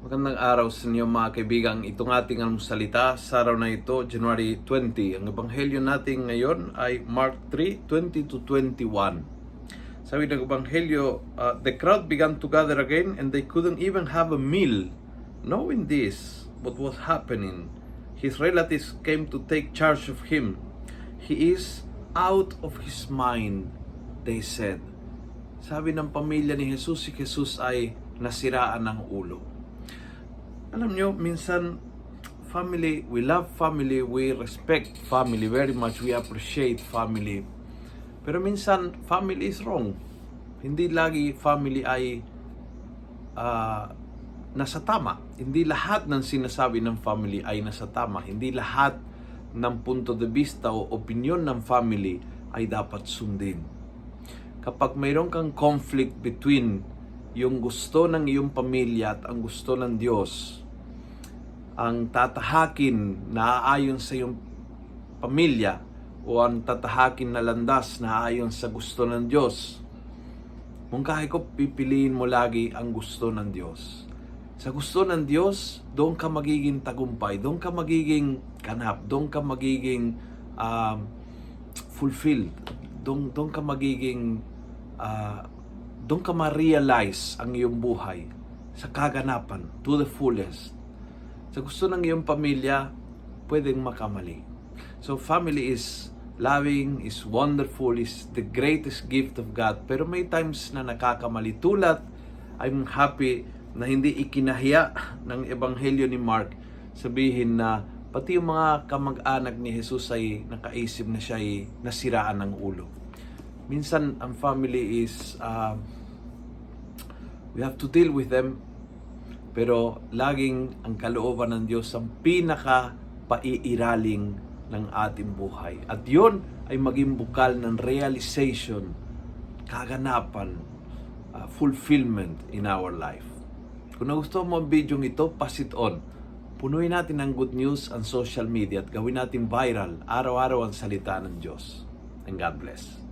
Magandang araw sa inyo mga kaibigan. Itong ating almusalita sa araw na ito, January 20. Ang ebanghelyo natin ngayon ay Mark 3:20 to 21. Sabi ng ebanghelyo, the crowd began to gather again and they couldn't even have a meal. Knowing this, what was happening, his relatives came to take charge of him. He is out of his mind, they said. Sabi ng pamilya ni Jesus, si Jesus ay nasiraan ng ulo. Alam nyo, minsan, family, we love family, we respect family very much, we appreciate family. Pero minsan, family is wrong. Hindi lagi family ay nasa tama. Hindi lahat ng sinasabi ng family ay nasa tama. Hindi lahat ng punto de vista o opinion ng family ay dapat sundin. Kapag mayroon kang conflict between yung gusto ng iyong pamilya at ang gusto ng Diyos, ang tatahakin na aayon sa iyong pamilya o ang tatahakin na landas na aayon sa gusto ng Diyos, mungkahi ko pipiliin mo lagi ang gusto ng Diyos. Sa gusto ng Diyos, doon ka magiging tagumpay, doon ka magiging ganap, doon ka magiging fulfilled, doon ka magiging doon ka ma-realize ang iyong buhay sa kaganapan, to the fullest. Sa gusto ng iyong pamilya, pwedeng makamali. So family is loving, is wonderful, is the greatest gift of God. Pero may times na nakakamali. Tulad, I'm happy na hindi ikinahiya ng ebanghelyo ni Mark sabihin na pati yung mga kamag-anak ni Jesus ay nakaisip na siya ay nasiraan ng ulo. Minsan, ang family is, we have to deal with them. Pero laging ang kalooban ng Diyos ang pinaka-paiiraling ng ating buhay. At yun ay maging bukal ng realization, kaganapan, fulfillment in our life. Kung nagustuhan mo ang video ito, pass it on. Punuin natin ng good news ang social media at gawin natin viral araw-araw ang salita ng Diyos. And God bless.